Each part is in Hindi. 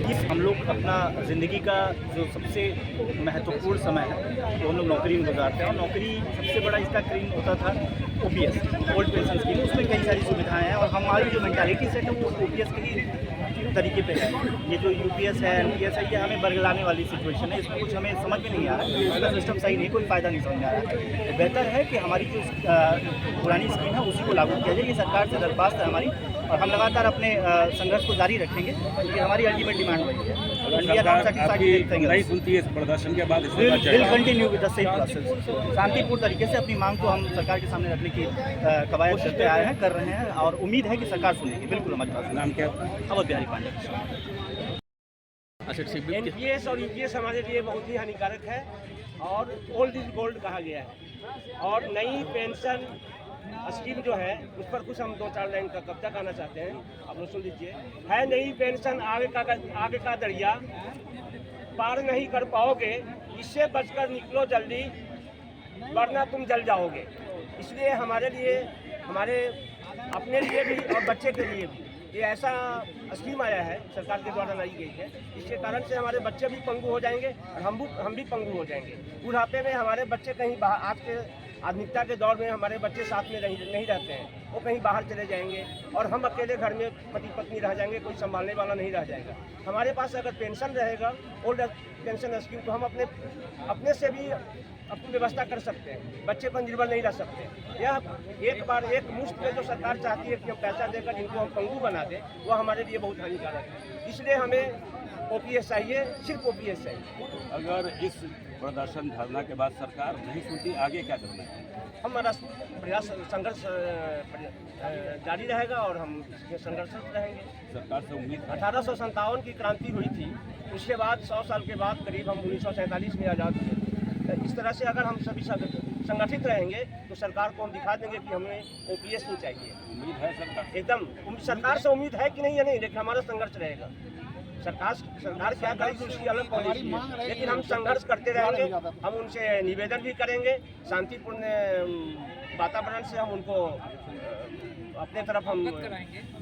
देखिए, हम लोग अपना ज़िंदगी का जो सबसे महत्वपूर्ण समय है वो हम लोग नौकरी में गुजारते हैं, और नौकरी सबसे बड़ा इसका क्रीम होता था ओपीएस, ओल्ड पेंशन स्कीम। उसमें कई सारी सुविधाएं हैं, और हमारी जो मेंटालिटी सेट है वो ओपीएस के ही तरीके पे है। ये जो यूपीएस है, एनपीएस है, ये हमें बरगलाने वाली सिचुएशन है। इसमें कुछ हमें समझ में नहीं आ रहा है, इसका सिस्टम सही नहीं, कोई फ़ायदा नहीं समझ में आ रहा है। तो बेहतर है कि हमारी जो पुरानी स्कीम है उसी को लागू किया जाए। ये सरकार से दरख्वास्त है हमारी, और हम लगातार अपने संघर्ष को जारी रखेंगे, क्योंकि हमारी अल्टीमेट डिमांड वही है। नहीं सुनती है प्रदर्शन के बाद will continue with the same process. शांतिपूर्ण तरीके से अपनी मांग को हम सरकार के सामने रखने की कवायद करते आए हैं, कर रहे हैं, और उम्मीद है कि सरकार सुनेगी। बिल्कुल हमारी बात। नाम क्या? अवध बिहारी पांडे। एनपीएस और यूपीएस हमारे लिए बहुत ही हानिकारक है, और ओल्ड इज गोल्ड कहा गया है। और नई पेंशन स्कीम जो है उस पर कुछ हम 2-4 लाइन का कब्जा करना चाहते हैं। आप लोग सुन लीजिए। है नई पेंशन आगे का दरिया, पार नहीं कर पाओगे, इससे बचकर निकलो जल्दी, वरना तुम जल जाओगे। इसलिए हमारे लिए, हमारे अपने लिए भी और बच्चे के लिए भी ये ऐसा स्कीम आया है, सरकार के द्वारा लाई गई है। इसके कारण से हमारे बच्चे भी पंगु हो जाएंगे, और हम भी पंगु हो जाएंगे। बुढ़ापे में हमारे बच्चे कहीं बाहर, आज के आधुनिकता के दौर में हमारे बच्चे साथ में नहीं रहते हैं, वो कहीं बाहर चले जाएंगे, और हम अकेले घर में पति पत्नी रह जाएंगे, कोई संभालने वाला नहीं रह जाएगा। हमारे पास अगर पेंशन रहेगा, ओल्ड पेंशन स्कीम, तो हम अपने से भी अपनी व्यवस्था कर सकते हैं, बच्चे पर निर्भर नहीं रह सकते। यह एक बार एक मुश्त में जो सरकार चाहती है कि हम पैसा देकर जिनको हम पंगु बना दें, वो हमारे लिए बहुत हानिकारक है। इसलिए हमें ओपीएस चाहिए, सिर्फ ओपीएस चाहिए। अगर इस प्रदर्शन धरना के बाद सरकार नहीं सुनती, आगे क्या करना है? हमारा प्रयास संघर्ष जारी रहेगा, और हम इसमें संघर्षरत रहेंगे। सरकार से उम्मीद 1857 की क्रांति हुई थी, उसके बाद 100 साल के बाद करीब हम 1947 में आज़ाद हुए। इस तरह से अगर हम सभी संगठित रहेंगे तो सरकार को हम दिखा देंगे कि हमें ओपीएस नहीं चाहिए। उम्मीद है सरकार एकदम सरकार से उम्मीद है कि नहीं है, नहीं, लेकिन हमारा संघर्ष रहेगा। सरकार क्या करेगी उसकी अलग पॉलिसी है, लेकिन हम संघर्ष करते रहेंगे। हम उनसे निवेदन भी करेंगे, शांतिपूर्ण वातावरण से हम उनको अपने तरफ हम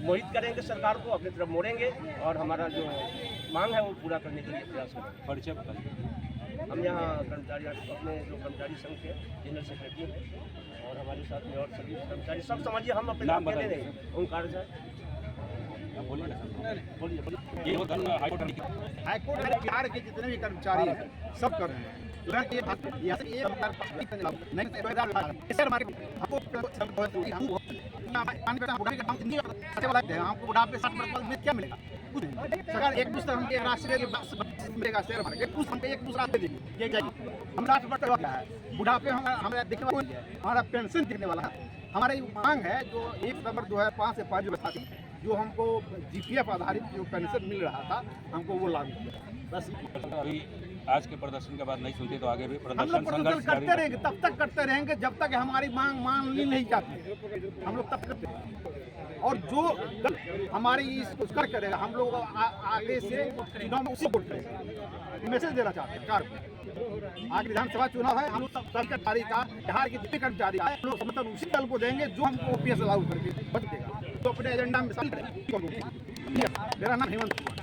मोहित करेंगे, सरकार को अपनी तरफ मोड़ेंगे, और हमारा जो मांग है वो पूरा करने के लिए प्रयास करेंगे। परिचय बताइए। हम यहाँ कर्मचारी, अपने जो कर्मचारी संघ के जनरल सेक्रेटरी हैं, और हमारे साथ में और सभी कर्मचारी, सब समझिए, हम अपने नाम कहते नहीं। ओंकार सर बोलिए। हाईकोर्ट में बिहार के जितने भी कर्मचारी हैं सब कर रहे हैं। हमको बुढ़ापे 60 में क्या मिलेगा? सरकार एक दूसरा हमके राष्ट्रीय मिलेगा, शेयर मार्केट कुछ हमको एक दूसरा दे देंगे। ये हम 60 है बुढ़ापे हमारा देखने वाला, हमारा पेंशन दिखने वाला है। हमारी मांग है जो 1 सितंबर 2005 से 5 व्यवस्था थी, जो हमको जीपीएफ आधारित जो पेंशन मिल रहा था, हमको वो लागू किया। बस अभी आज के प्रदर्शन के बाद नहीं सुनते तो आगे भी हम लोग प्रदर्शन करते रहेंगे, तब तक करते रहेंगे जब तक हमारी मांग मान ली नहीं जाती। हम लोग तब करते रहेंगे, और जो हमारी उसका करेगा, हम लोग आगे से चुनाव में उसी वोट करेंगे। मैसेज देना चाहते हैं सरकार को। आगे विधानसभा चुनाव है, हम लोग सब कर्मचारी का, बिहार के जितने कर्मचारी है, हम लोग समर्थन उसी दल को देंगे जो हमको ओपीएस लागू करके बच देगा, तो अपने एजेंडा में शामिल करेंगे। मेरा नाम हेमंत कुमार।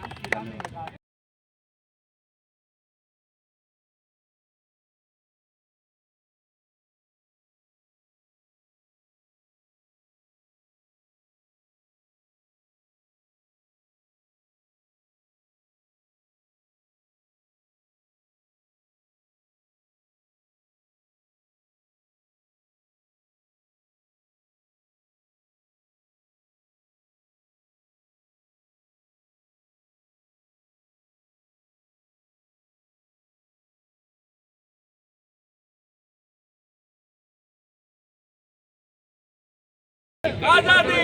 आजादी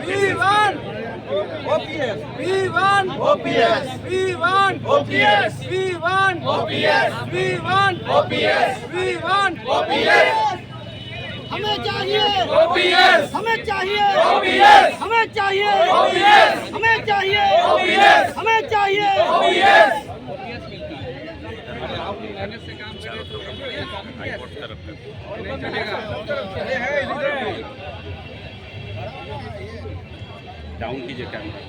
V1 OPS V1 OPS V1 OPS V1 OPS V1 OPS V1 OPS हमें चाहिए OPS हमें चाहिए OPS हमें चाहिए OPS हमें चाहिए OPS हमें चाहिए OPS डाउन कीजिए कैमरा।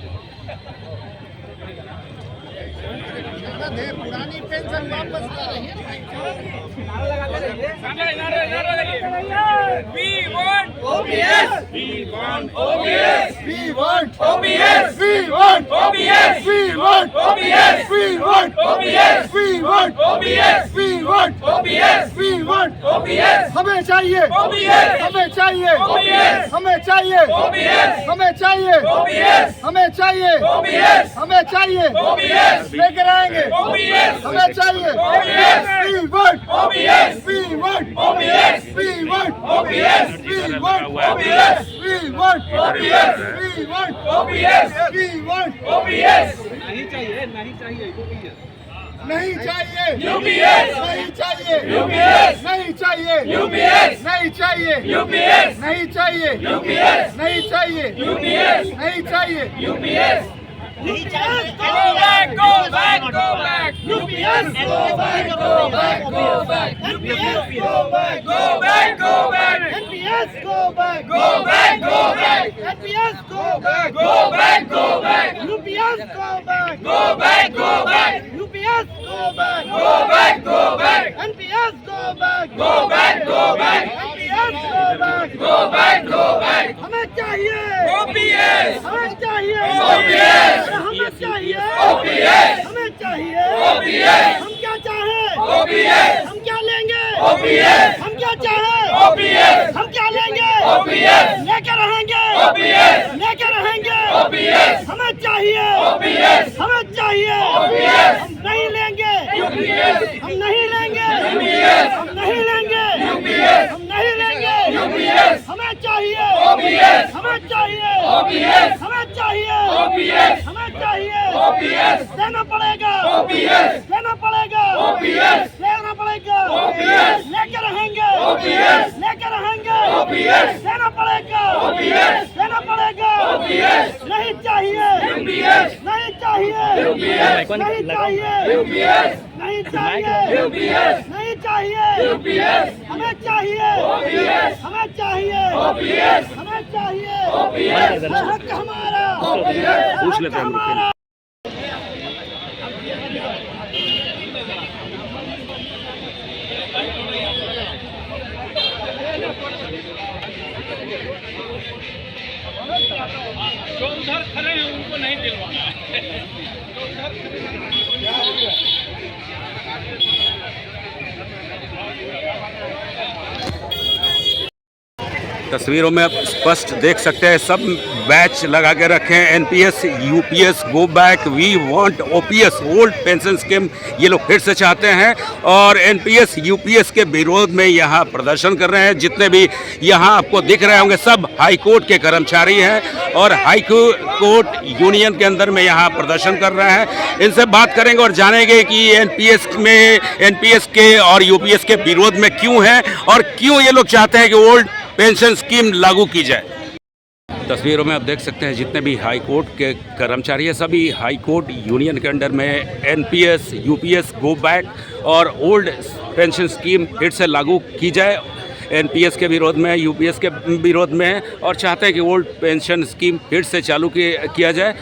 पुरानी पेंशन वापस ला रही है। We want OPS. We want OPS. We want OPS. We want OPS. We want OPS. We want OPS. We want OPS. We want OPS. We want OPS. हमें चाहिए OPS. हमें चाहिए OPS. हमें चाहिए OPS. हमें चाहिए OPS. हमें चाहिए OPS. हमें चाहिए OPS. लेकर आएंगे OPS. हमें चाहिए OPS. We want OPS. We want OPS. We want OPS. We want OPS. We want OPS. We want OPS. We want OPS. नहीं चाहिए UPS. नहीं चाहिए UPS. नहीं चाहिए UPS. नहीं चाहिए UPS. नहीं चाहिए UPS. नहीं चाहिए UPS. नहीं चाहिए UPS. नहीं चाहिए UPS. नहीं Go back, go back, go back. UPS Go back, go back, go back. NPS go back Go back, go back. NPS go back Go back, go back. NPS go back Go back, go back. UPS go back Go back, go back. UPS go back Go back, go back. NPS go back Go back, go back. NPS go back Go back, go back. हमें चाहिए OPS. हमें चाहिए OPS. हमें चाहिए OPS. हमें चाहिए OPS. हम क्या चाहें OPS. हम क्या लेंगे OPS. हम क्या चाहें OPS. हम क्या लेंगे OPS. लेकर रहेंगे OPS. लेकर रहेंगे OPS. हमें चाहिए OPS. हमें चाहिए OPS. हम नहीं लेंगे UPS. हम नहीं लेंगे UPS. हम नहीं लेंगे UPS. हम नहीं लेंगे UPS. हमें चाहिए OPS. हमें चाहिए OPS. हमें चाहिए OPS. हमें चाहिए OPS. देना पड़ेगा OPS. देना पड़ेगा OPS. देना पड़ेगा OPS. लेकर रहेंगे OPS. लेकर रहेंगे OPS. देना पड़ेगा OPS. देना पड़ेगा OPS. नहीं चाहिए UPS. नहीं चाहिए UPS. नहीं चाहिए UPS. नहीं चाहिए UPS. नहीं चाहिए UPS. हमें चाहिए OPS. हमें चाहिए OPS. हमें चाहिए OPS. हक हमारा पूछ लेते हैं हम लोग। हमारा तस्वीरों में आप स्पष्ट देख सकते हैं, सब बैच लगा के रखे हैं। NPS, UPS, go back, we want OPS, old pension scheme ये लोग फिर से चाहते हैं और एनपीएस यूपीएस के विरोध में यहाँ प्रदर्शन कर रहे हैं। जितने भी यहाँ आपको दिख रहे होंगे सब हाई कोर्ट के कर्मचारी हैं और हाई कोर्ट यूनियन के अंदर में यहाँ प्रदर्शन कर रहे हैं। इनसे बात करेंगे और जानेंगे कि एनपीएस के और यूपीएस के विरोध में क्यों है और क्यों ये लोग चाहते हैं कि ओल्ड पेंशन स्कीम लागू की जाए। तस्वीरों में आप देख सकते हैं जितने भी हाई कोर्ट के कर्मचारी हैं सभी हाई कोर्ट यूनियन के अंडर में एनपीएस, यूपीएस, गो बैक और ओल्ड पेंशन स्कीम फिर से लागू की जाए। एनपीएस के विरोध में, यूपीएस के विरोध में और चाहते हैं कि ओल्ड पेंशन स्कीम फिर से चालू किया जाए।